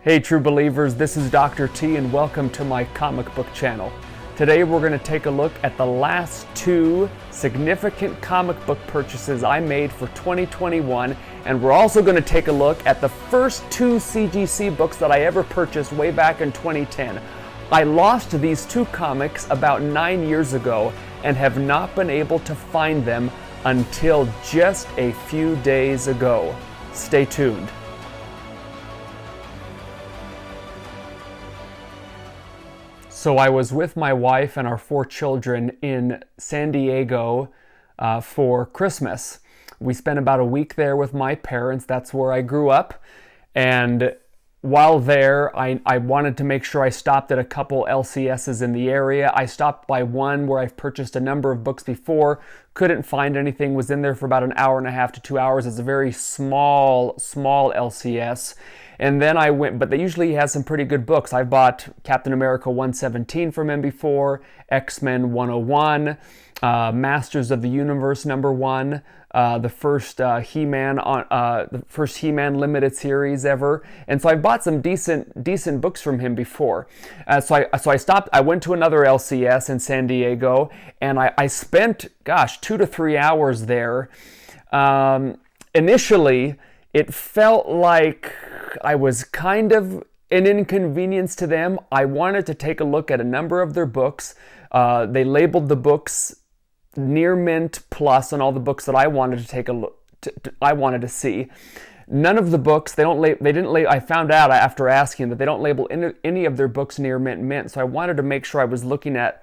Hey true believers, this is Dr. T and welcome to my comic book channel. Today we're going to take a look at the last two significant comic book purchases I made for 2021, and we're also going to take a look at the first two CGC books that I ever purchased way back in 2010. I lost these two comics about 9 years ago and have not been able to find them until just a few days ago. Stay tuned. So I was with my wife and our 4 children in San Diego for Christmas. We spent about a week there with my parents. That's where I grew up. And while there, I wanted to make sure I stopped at a couple LCSs in the area. I stopped by one where I've purchased a number of books before, couldn't find anything, was in there for about an hour and a half to 2 hours. It's a very small LCS. And then I went, but they usually has some pretty good books. I bought Captain America 117 from him before, X-Men 101, Masters of the Universe #1, the first He-Man limited series ever. And so I bought some decent books from him before. So I stopped. I went to another LCS in San Diego, and I spent 2 to 3 hours there. Initially, it felt like I was kind of an inconvenience to them. I wanted to take a look at a number of their books. They labeled the books near mint plus on all the books that I wanted to take a look. I wanted to see. None of the books I found out after asking that they don't label any of their books near mint. So I wanted to make sure I was looking at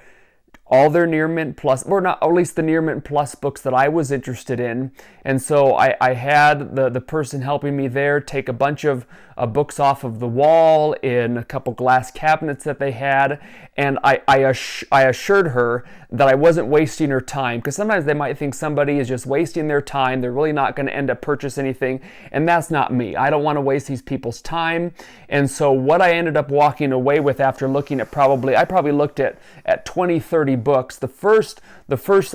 all their near mint plus, or not, or at least the near mint plus books that I was interested in. And so I had the person helping me there take a bunch of books off of the wall in a couple glass cabinets that they had, and I assured her that I wasn't wasting her time, because sometimes they might think somebody is just wasting their time. They're really not going to end up purchasing anything, and that's not me. I don't want to waste these people's time. And so what I ended up walking away with after looking at I probably looked at 20, 30 books. The first,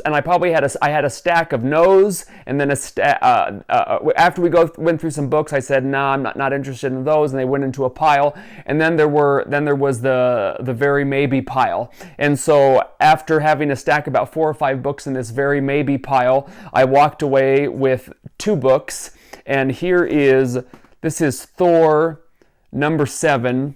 and I had a stack of no's, and then after we went through some books, I said, no, I'm not interested in those, and they went into a pile. And then there was the very maybe pile. And so after having a stack about 4 or 5 books in this very maybe pile, I walked away with 2 books, and this is Thor #7.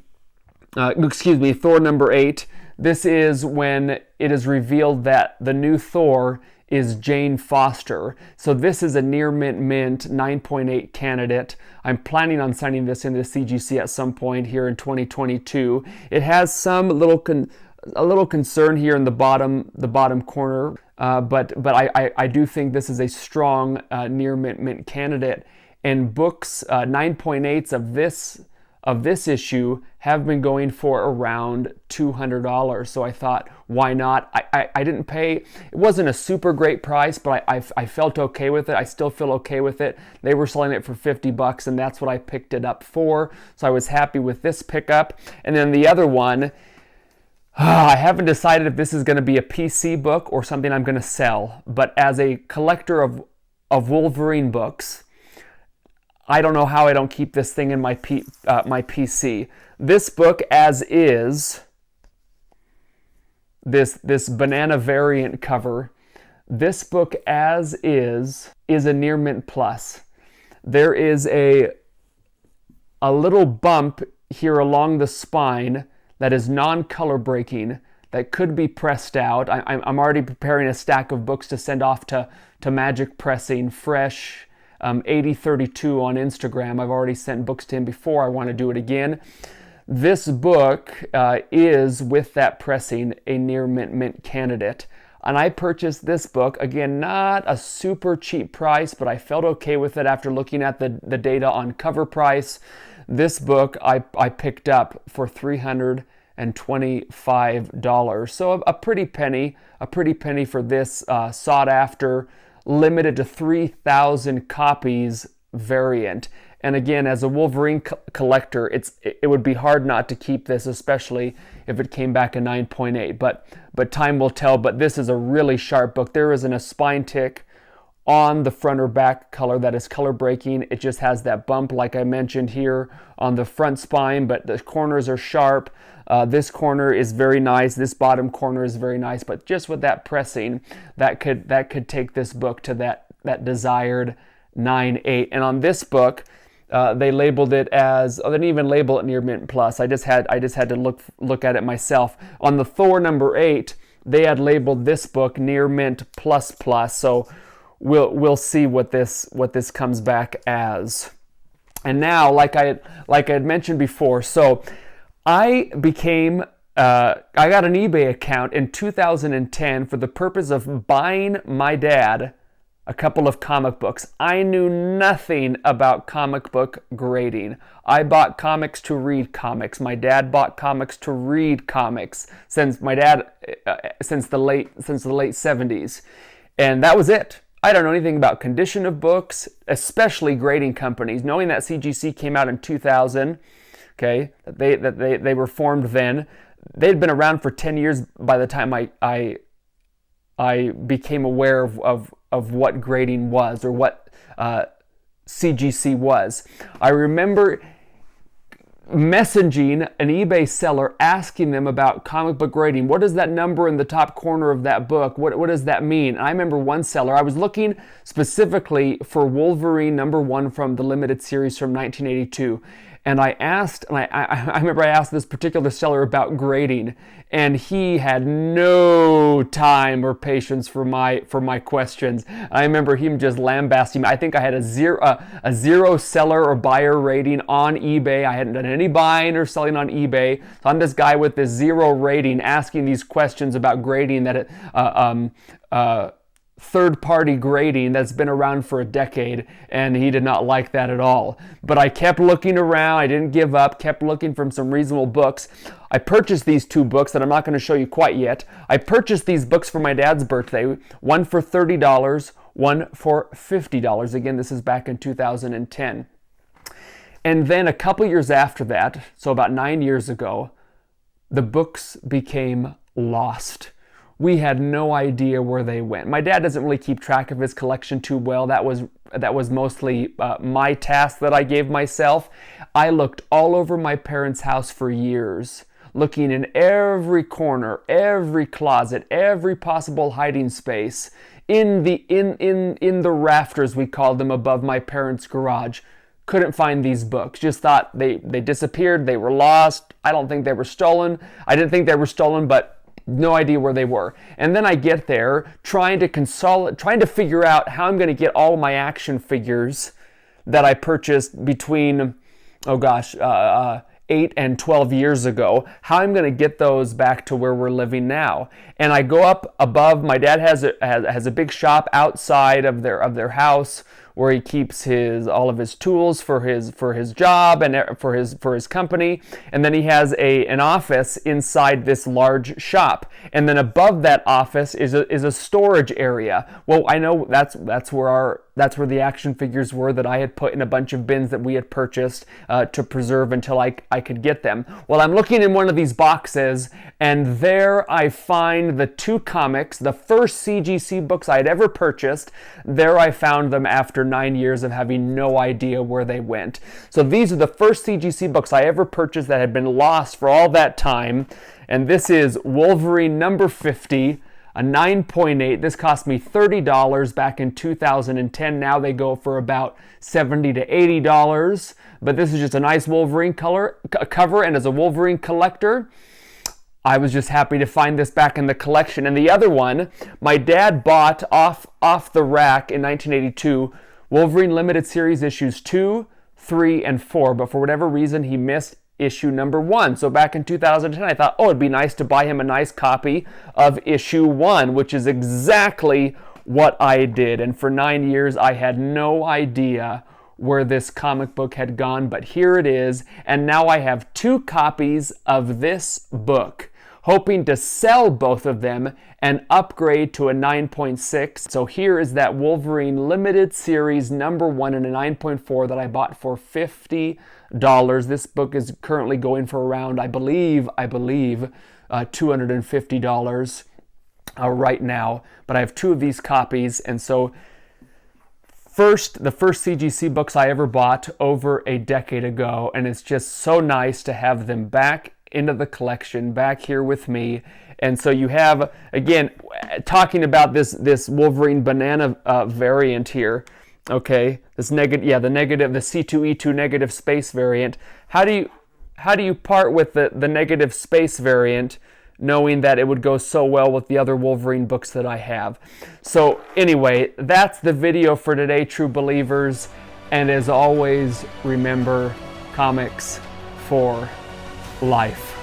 Thor #8. This is when it is revealed that the new Thor is Jane Foster. So this is a near mint 9.8 candidate. I'm planning on signing this into the CGC at some point here in 2022. It has some a little concern here in the bottom corner, but I do think this is a strong near mint candidate. And books 9.8s of this issue have been going for around $200. So I thought, why not? I didn't pay, it wasn't a super great price, but I felt okay with it. I still feel okay with it. They were selling it for $50, and that's what I picked it up for. So I was happy with this pickup. And then the other one, I haven't decided if this is going to be a PC book or something I'm going to sell. But as a collector of Wolverine books, I don't know how I don't keep this thing in my PC. This book as is, this banana variant cover, this book as is a near mint plus. There is a little bump here along the spine that is non-color breaking that could be pressed out. I'm already preparing a stack of books to send off to Magic Pressing, Fresh 8032 on Instagram. I've already sent books to him before. I want to do it again. This book is, with that pressing, a near mint candidate. And I purchased this book, again, not a super cheap price, but I felt okay with it after looking at the data on cover price. This book I picked up for $325. So a pretty penny for this sought after, limited to 3,000 copies variant. And again, as a Wolverine collector, it would be hard not to keep this, especially if it came back a 9.8. But time will tell. But this is a really sharp book. There isn't a spine tick on the front or back color that is color breaking. It just has that bump like I mentioned here on the front spine, but the corners are sharp. This corner is very nice. This bottom corner is very nice, but just with that pressing, that could take this book to that desired 9.8. And on this book, they labeled it as, they didn't even label it Near Mint Plus. I just had to look at it myself. On the Thor number 8, they had labeled this book Near Mint Plus Plus. So we'll see what this comes back as. And now, like I had mentioned before, so I got an eBay account in 2010 for the purpose of buying my dad a couple of comic books. I knew nothing about comic book grading. I bought comics to read comics. My dad bought comics to read comics since the late 70s. And that was it. I don't know anything about condition of books, especially grading companies. Knowing that CGC came out in 2000, okay, they were formed then. They'd been around for 10 years by the time I became aware of what grading was, or what CGC was. I remember messaging an eBay seller asking them about comic book grading. What is that number in the top corner of that book? What does that mean? And I remember one seller, I was looking specifically for Wolverine #1 from the limited series from 1982. And I remember I asked this particular seller about grading, and he had no time or patience for my questions. I remember him just lambasting me. I think I had a zero seller or buyer rating on eBay. I hadn't done any buying or selling on eBay. So I'm this guy with this 0 rating asking these questions about grading third-party grading that's been around for a decade, and he did not like that at all. But I kept looking around. I didn't give up, kept looking for some reasonable books. I purchased these 2 books that I'm not going to show you quite yet. I purchased these books for my dad's birthday, one for $30, one for $50. Again, this is back in 2010. And then a couple years after that, so about 9 years ago, the books became lost. We had no idea where they went. My dad doesn't really keep track of his collection too well. That was mostly my task that I gave myself. I looked all over my parents' house for years, looking in every corner, every closet, every possible hiding space, in the rafters, we called them, above my parents' garage. Couldn't find these books. Just thought they disappeared. They were lost. I don't think they were stolen. I didn't think they were stolen, but no idea where they were. And then I get there trying to figure out how I'm going to get all my action figures that I purchased between 8 and 12 years ago, how I'm going to get those back to where we're living now. And I go up above. My dad has a big shop outside of their house, where he keeps all of his tools for his job and for his company, and then he has an office inside this large shop, and then above that office is a storage area. Well, I know that's where the action figures were that I had put in a bunch of bins that we had purchased to preserve until I could get them. Well, I'm looking in one of these boxes, and there I find the 2 comics, the first CGC books I had ever purchased. There I found them after 9 years of having no idea where they went. So these are the first CGC books I ever purchased that had been lost for all that time. And this is Wolverine #50, a 9.8. This cost me $30 back in 2010. Now they go for about $70 to $80. But this is just a nice Wolverine cover, and as a Wolverine collector, I was just happy to find this back in the collection. And the other one, my dad bought off the rack in 1982, Wolverine Limited Series issues 2, 3, and 4. But for whatever reason, he missed issue #1. So back in 2010, I thought, it'd be nice to buy him a nice copy of issue 1, which is exactly what I did. And for 9 years, I had no idea where this comic book had gone, but here it is. And now I have 2 copies of this book, hoping to sell both of them and upgrade to a 9.6. So here is that Wolverine Limited Series #1 and a 9.4 that I bought for $50. This book is currently going for around, I believe, $250 right now. But I have 2 of these copies, and so the first CGC books I ever bought over a decade ago, and it's just so nice to have them back into the collection, back here with me. And so you have, again, talking about this Wolverine banana variant here, okay, this negative, yeah, the C2E2 negative space variant. How do you part with the negative space variant, knowing that it would go so well with the other Wolverine books that I have? So anyway, that's the video for today, true believers. And as always, remember, comics for life.